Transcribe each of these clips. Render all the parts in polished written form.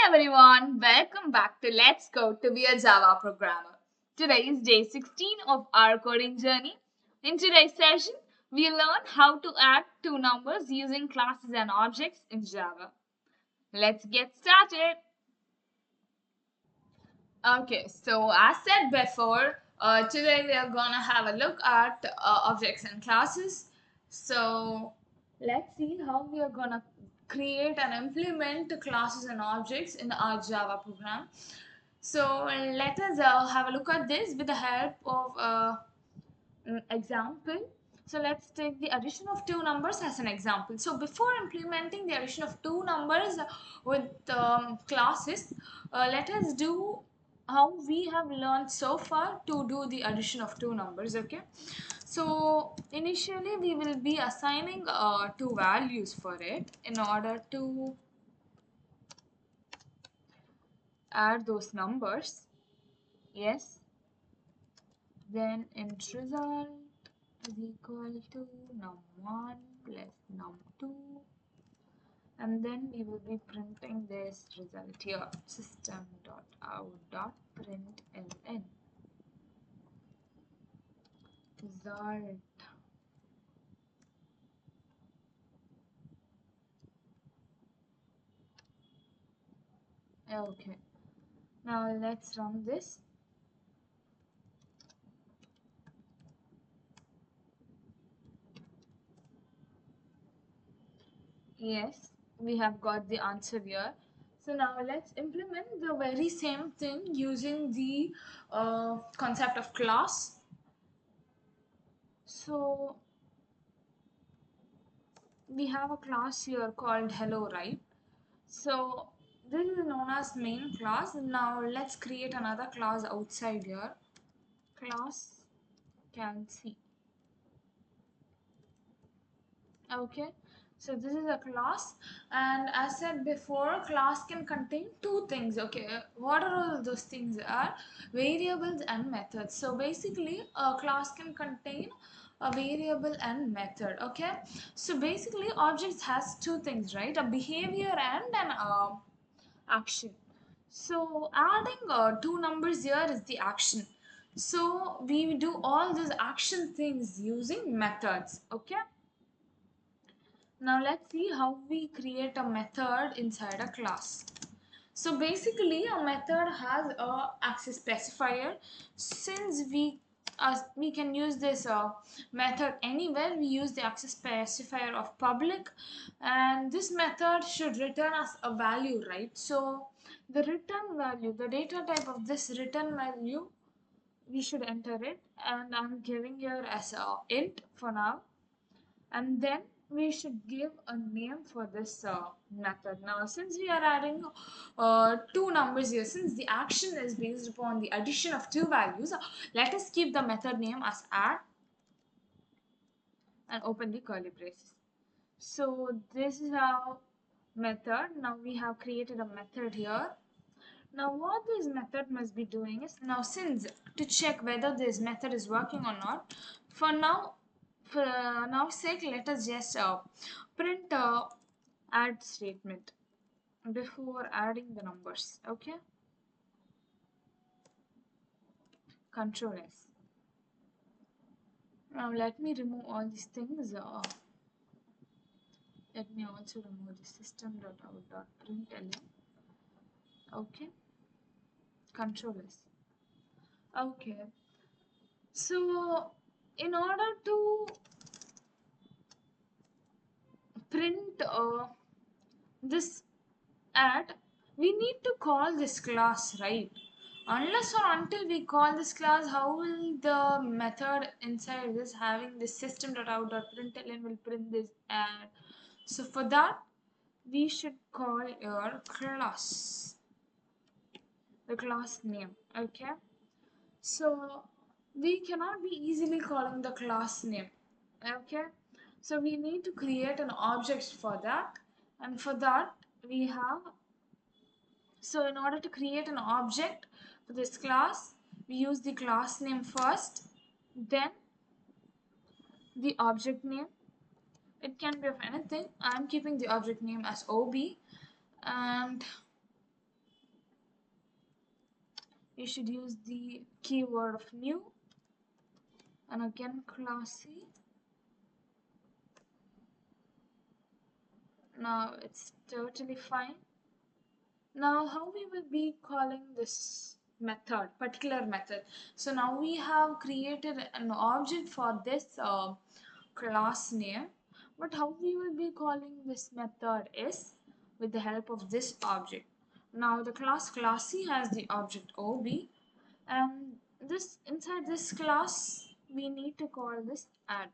everyone, welcome back to Let's Code to be a Java Programmer. Today is day 16 of our coding journey. In today's session, we learn how to add two numbers using classes and objects in Java. Let's get started. Okay, so as said before, today we are gonna have a look at objects and classes. So let's see how we are gonna create and implement classes and objects in our Java program. So let us have a look at this with the help of an example. So let's take the addition of two numbers as an example. So before implementing the addition of two numbers with classes, let us do how we have learned so far to do the addition of two numbers. Okay, so initially we will be assigning two values for it in order to add those numbers. Yes, then int result is equal to num1 plus num2, and then we will be printing this result here, system.out.println result. Okay, now let's run this. Yes, we have got the answer here. So now let's implement the very same thing using the concept of class. So we have a class here called hello, right? So this is known as main class. Now let's create another class outside here. Class can see. Okay, so this is a class, and as said before, class can contain two things. Okay, what are all those things? Are variables and methods. So basically a class can contain a variable and method. Okay, so basically objects has two things, right? A behavior and an action. So adding two numbers here is the action. So we do all these action things using methods. Okay, now let's see how we create a method inside a class. So basically a method has a access specifier. Since we can use this method anywhere, we use the access specifier of public, and this method should return us a value, right? So the return value, the data type of this return value, we should enter it, and I'm giving here as a int for now, and then we should give a name for this method. Now since we are adding two numbers here, since the action is based upon the addition of two values, let us keep the method name as add and open the curly braces. So this is our method. Now we have created a method here. Now what this method must be doing is, now since to check whether this method is working or not, for now sake, let us just print add statement before adding the numbers. Okay, Control S. Now let me remove all these things. Let me also remove the system.out.println. Okay, Control S. Okay, so in order to print this add, we need to call this class, right? Unless or until we call this class, how will the method inside this having this system.out.println will print this add? So for that, we should call your class, the class name. Okay, so we cannot be easily calling the class name. Okay, so we need to create an object for that, and for that we have, so in order to create an object for this class, we use the class name first, then the object name. It can be of anything. I'm keeping the object name as OB, and you should use the keyword of new, and again classy. Now it's totally fine. Now how we will be calling this method, particular method? So now we have created an object for this class name, but how we will be calling this method is with the help of this object. Now the class classy has the object ob, and this inside this class we need to call this add,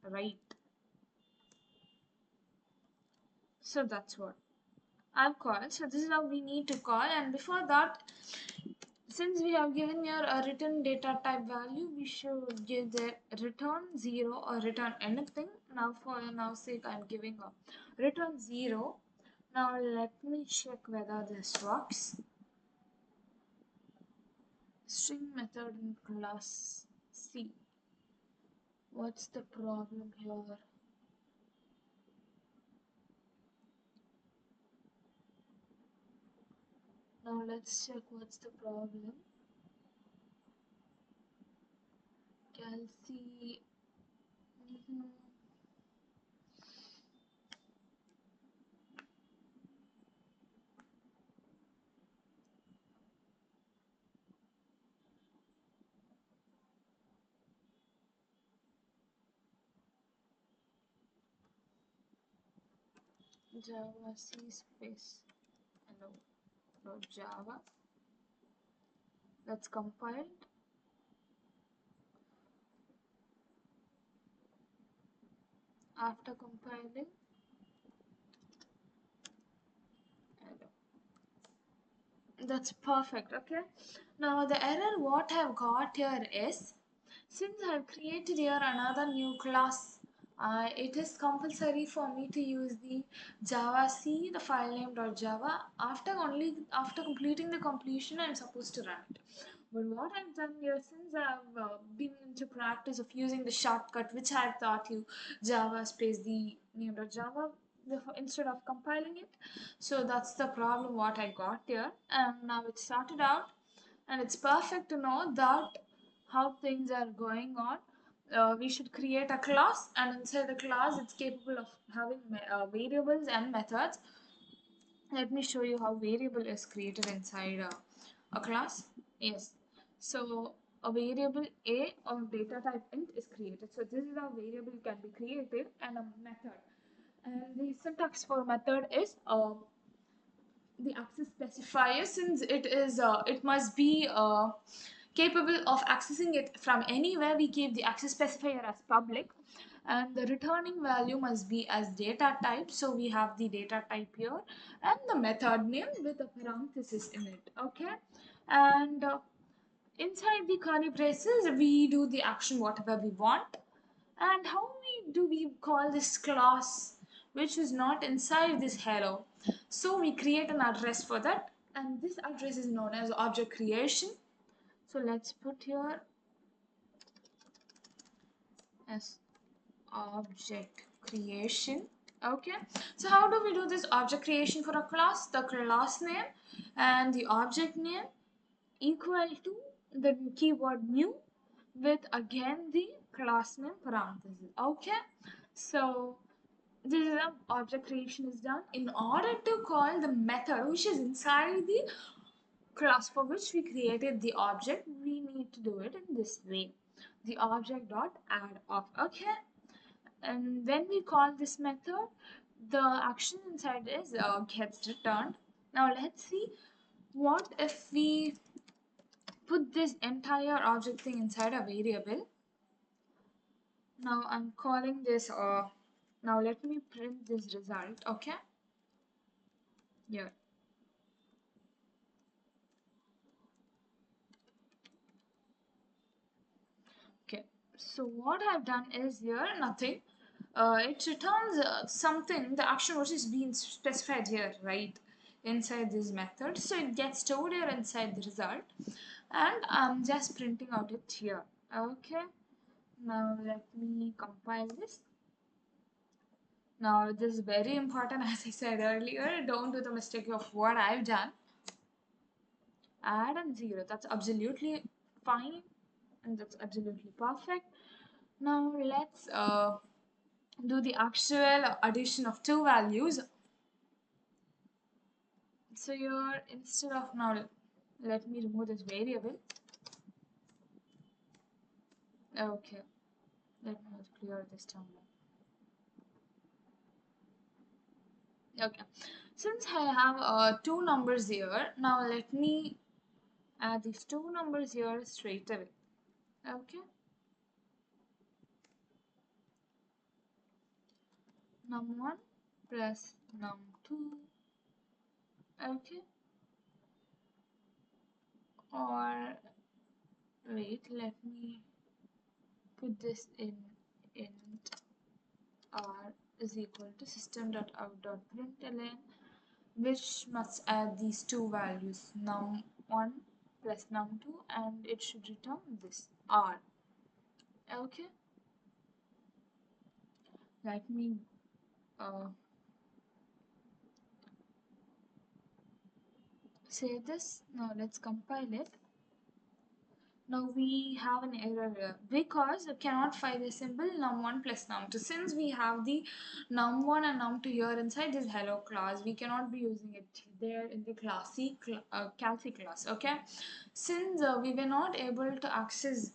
right? So that's what I've called. So this is how we need to call, and before that, since we have given here a return data type value, we should give the return 0 or return anything. Now for now sake, I'm giving a return 0. Now let me check whether this works. String method in class C. What's the problem here? Now let's check what's the problem. Calci. Mhm. Java C space hello dot Java. That's compiled. After compiling, hello. That's perfect. Okay. Now the error what I've got here is, since I've created here another new class, it is compulsory for me to use the Java C, the file name .java. After completing the completion, I'm supposed to run it. But what I've done here, since I've been into practice of using the shortcut which I've taught you, Java space the name.java, instead of compiling it, so that's the problem what I got here, and now it started out, and it's perfect to know that how things are going on. We should create a class, and inside the class it's capable of having variables and methods. Let me show you how variable is created inside a class. Yes, so a variable a of data type int is created. So this is how variable can be created, and a method, and the syntax for method is the access specifier. Since it must be capable of accessing it from anywhere, we keep the access specifier as public, and the returning value must be as data type, so we have the data type here, and the method name with a parenthesis in it. Okay, and inside the curly braces we do the action whatever we want. And how we call this class which is not inside this hello? So we create an address for that, and this address is known as object creation. So let's put here as object creation. Okay, so how do we do this object creation for a class? The class name and the object name equal to the keyword new with again the class name parenthesis. Okay, so this is how object creation is done. In order to call the method which is inside the class for which we created the object, we need to do it in this way: the object dot add of. Okay, and when we call this method, the action inside is gets returned. Now let's see, what if we put this entire object thing inside a variable. Now I'm calling this now let me print this result. Okay, yeah. Okay, so what I've done is here nothing. It returns something, the action which is being specified here, right, inside this method. So it gets stored here inside the result, and I'm just printing out it here. Okay, now let me compile this. Now this is very important, as I said earlier. Don't do the mistake of what I've done. add and 0. That's absolutely fine and that's absolutely perfect. Now let's do the actual addition of two values. So here, instead of now, let me remove this variable. Okay, let me clear this down. Okay, since I have two numbers here, now let me add these two numbers here straight away. Okay, num1 plus num2. Okay, or wait, let me put this in int r is equal to system.out.println, which must add these two values num1 plus num2, and it should return this r. Okay, let me uh, say this. Now let's compile it. Now we have an error here because we cannot find the symbol num1 plus num2. Since we have the num1 and num2 here inside this hello class, we cannot be using it there in the Calci class. Okay, since we were not able to access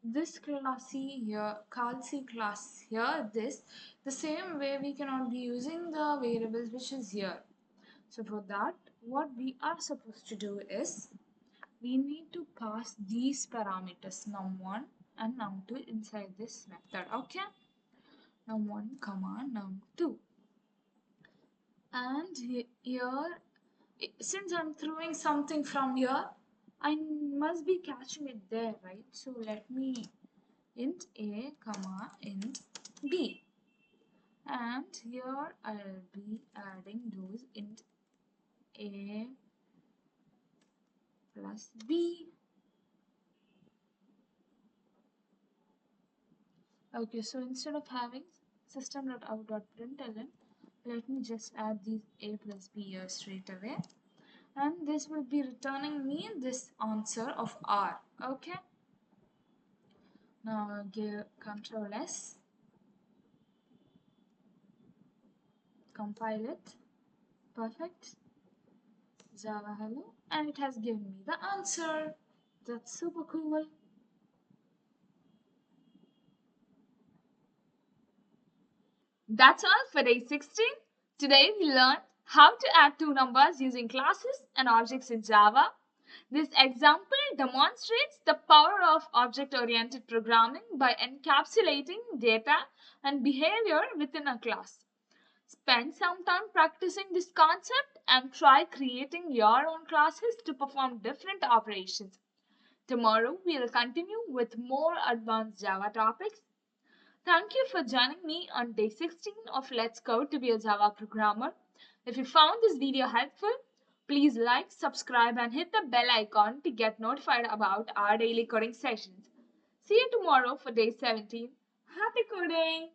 this classy here, Calci class here, the same way we cannot be using the variables which is here. So for that, what we are supposed to do is we need to pass these parameters num1 and num2 inside this method. Okay, num1 comma num2, and here since I'm throwing something from here, I must be catching it there, right? So let me int a comma int b, and here I'll be adding those int a plus b. Okay, so instead of having system.out.println, let me just add these a plus b here straight away, and this will be returning me this answer of r. Okay, now give Control S, compile it, perfect, Java hello, and it has given me the answer. That's super cool. That's all for day 16. Today we learned how to add two numbers using classes and objects in Java. This example demonstrates the power of object-oriented programming by encapsulating data and behavior within a class. Spend some time practicing this concept and try creating your own classes to perform different operations. Tomorrow we will continue with more advanced Java topics. Thank you for joining me on day 16 of Let's Code to be a Java programmer. If you found this video helpful, please like, subscribe and hit the bell icon to get notified about our daily coding sessions. See you tomorrow for day 17. Happy coding!